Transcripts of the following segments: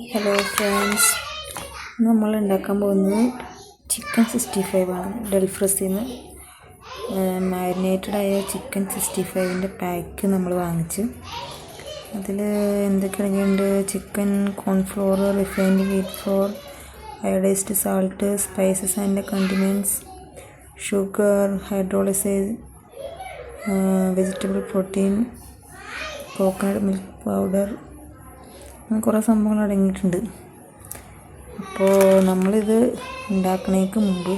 Hello friends, നമ്മൾ ഉണ്ടാക്കാൻ പോകുന്നത് ചിക്കൻ 65 ആണ്. ഡെൽഫ്രസിൽ നിന്ന് മാരിനേറ്റഡായ ചിക്കൻ 65ൻ്റെ പാക്ക് നമ്മൾ വാങ്ങിച്ചു. അതിൽ എന്തൊക്കെ അടങ്ങിയിട്ടുണ്ട്? Chicken, cornflour, refined wheat flour, iodised salt, spices and condiments, sugar, hydrolysed, vegetable protein, coconut milk powder, അങ്ങനെ കുറേ സംഭവങ്ങൾ അടങ്ങിയിട്ടുണ്ട്. അപ്പോൾ നമ്മളിത് ഉണ്ടാക്കുന്നതിന് മുമ്പ്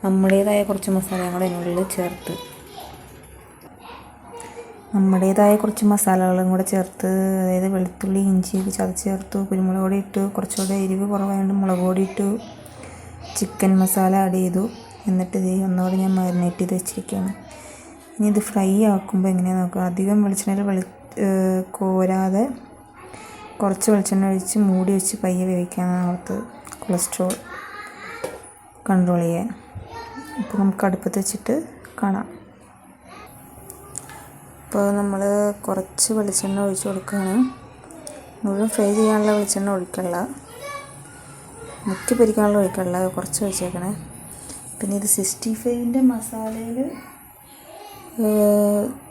നമ്മുടേതായ കുറച്ച് മസാലകൾ അതിനുള്ളിൽ ചേർത്ത് മസാലകളും കൂടെ ചേർത്ത്, അതായത് വെളുത്തുള്ളി, ഇഞ്ചി ചതച്ച് ചേർത്തു, കുരുമുളക് പൊടി ഇട്ടു, കുറച്ചുകൂടെ എരിവ് കുറവായതുകൊണ്ട് മുളക് പൊടി ഇട്ടു, ചിക്കൻ മസാല ആഡ് ചെയ്തു. എന്നിട്ട് ഇത് ഒന്നുകൂടെ ഞാൻ മാരിനേറ്റ് ചെയ്ത് വെച്ചിരിക്കുകയാണ്. ഇനി ഇത് ഫ്രൈ ആക്കുമ്പോൾ എങ്ങനെയാണെന്ന് നോക്കാം. അധികം വെളിച്ചെണ്ണയിൽ കോരാതെ കുറച്ച് വെളിച്ചെണ്ണ ഒഴിച്ച് മൂടി വെച്ച് പയ്യെ വേവിക്കാനാണ് ഓർത്തത്, കൊളസ്ട്രോൾ കൺട്രോൾ ചെയ്യാൻ. അപ്പോൾ നമുക്ക് അടുപ്പത്ത് വെച്ചിട്ട് കാണാം. ഇപ്പോൾ നമ്മൾ കുറച്ച് വെളിച്ചെണ്ണ ഒഴിച്ച് കൊടുക്കുകയാണ്. മുഴുവൻ ഫ്രൈ ചെയ്യാനുള്ള വെളിച്ചെണ്ണ ഒഴിക്കണ്ട, മുക്കി പൊരിക്കാനുള്ള ഒഴിക്കണ്ട, കുറച്ച് ഒഴിച്ചേക്കണേ. പിന്നെ ഇത് 65ൻ്റെ മസാലയിൽ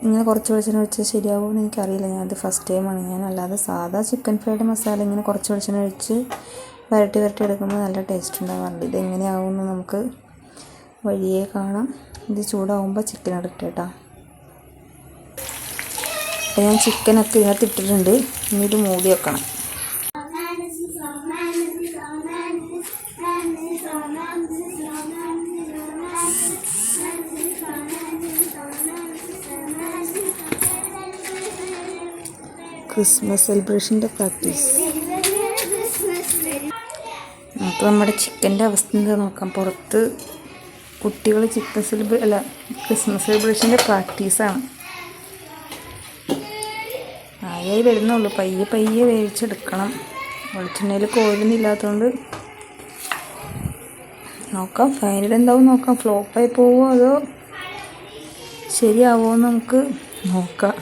ഇങ്ങനെ കുറച്ച് വെളിച്ചെണ്ണ ഒഴിച്ചാൽ ശരിയാവുമെന്ന് എനിക്കറിയില്ല. ഞാനത് ഫസ്റ്റ് ടൈമാണ്. ഞാൻ അല്ലാതെ സാധാ ചിക്കൻ ഫ്രൈഡ് മസാല ഇങ്ങനെ കുറച്ച് വെളിച്ചെണ്ണ ഒഴിച്ച് വരട്ടി എടുക്കുമ്പോൾ നല്ല ടേസ്റ്റ് ഉണ്ടാകാറുണ്ട്. ഇതെങ്ങനെയാവുമെന്ന് നമുക്ക് വഴിയേ കാണാം. ഇത് ചൂടാവുമ്പോൾ ചിക്കൻ എടുക്കട്ടെ കേട്ടോ. അപ്പോൾ ഞാൻ ചിക്കനൊക്കെ ഇതിനകത്ത് ഇട്ടിട്ടുണ്ട്. ഇനി ഇത് മൂടി വെക്കണം. ക്രിസ്മസ് സെലിബ്രേഷൻ്റെ പ്രാക്ടീസ്. അപ്പോൾ നമ്മുടെ ചിക്കൻ്റെ അവസ്ഥ എന്താ നോക്കാം. പുറത്ത് കുട്ടികൾ ക്രിസ്മസ് സെലിബ്രേഷൻ്റെ പ്രാക്ടീസാണ്. ആയി വരുന്നുള്ളൂ. പയ്യെ വേവിച്ചെടുക്കണം. വെളിച്ചെണ്ണയിൽ കോരുന്നില്ലാത്തതുകൊണ്ട് നോക്കാം. ഫൈനൽ എന്താവും നോക്കാം. ഫ്ലോപ്പായി പോവുമോ അതോ ശരിയാവുമോ എന്ന് നമുക്ക് നോക്കാം.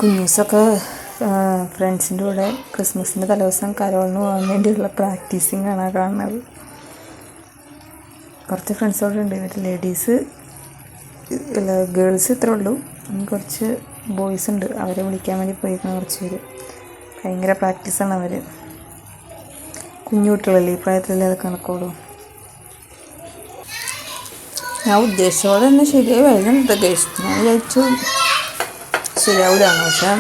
കുഞ്ഞൂസൊക്കെ ഫ്രണ്ട്സിൻ്റെ കൂടെ ക്രിസ്മസിൻ്റെ തലേദിവസം കരോളിന് പോകാൻ വേണ്ടിയുള്ള പ്രാക്ടീസിങ് ആണ് കാണുന്നത്. കുറച്ച് ഫ്രണ്ട്സോടെ ഉണ്ട്. ഇവർ ഗേൾസ് ഇത്രേ ഉള്ളൂ. ഇനി കുറച്ച് ബോയ്സ് ഉണ്ട്. അവരെ വിളിക്കാൻ വേണ്ടി പോയിരിക്കുന്ന കുറച്ച് പേര്. ഭയങ്കര പ്രാക്ടീസാണ് അവർ. കുഞ്ഞു കുട്ടികളല്ലേ, ഈ പ്രായത്തിലല്ലേ അത് കണക്കോളൂ. ഞാൻ ഉദ്ദേശിച്ചോടെ തന്നെ ശരിയായി വരുന്നുണ്ട്. ഞാൻ വിചാരിച്ചു ശരിയാവില്ലാന്ന്. പക്ഷേ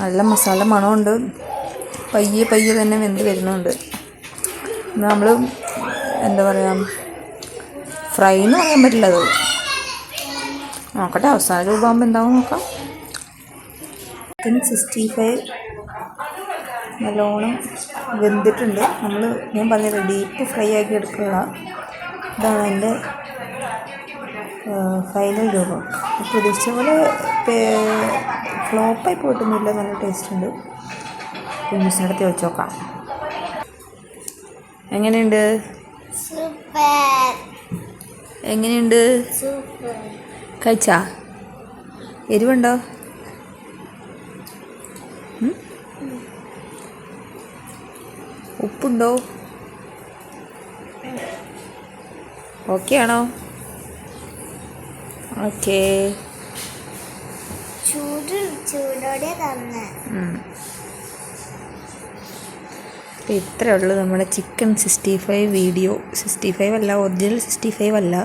നല്ല മസാല മണമുണ്ട്. പയ്യെ തന്നെ വെന്ത് വരുന്നുണ്ട്. നമ്മൾ എന്താ പറയുക, ഫ്രൈ എന്ന് പറയാൻ പറ്റില്ല. അത് നോക്കട്ടെ, അവസാന രൂപമാകുമ്പോൾ എന്താവും നോക്കാം. ചിക്കൻ 65 നല്ലോണം വെന്തിട്ടുണ്ട്. ഞാൻ പറഞ്ഞത് ഡീപ്പ് ഫ്രൈ ആക്കി എടുക്കുക. ഇതാണ് എൻ്റെ ഫൈനൽ രൂപം. പ്രതീക്ഷിച്ച പോലെ ഫ്ലോപ്പായി പോയിട്ടൊന്നുമില്ല. നല്ല ടേസ്റ്റ് ഉണ്ട്. കുഞ്ഞിസിനടുത്ത് വെച്ച് നോക്കാം. എങ്ങനെയുണ്ട്? കഴിച്ചാ? എരിവുണ്ടോ? ഉപ്പുണ്ടോ? ഓക്കെ ആണോ? ഓക്കെ. ചൂടോടെ തന്നെ. ഇത്രയേ ഉള്ളൂ നമ്മുടെ ചിക്കൻ 65 വീഡിയോ. 65 അല്ല, ഒറിജിനൽ 65 അല്ല.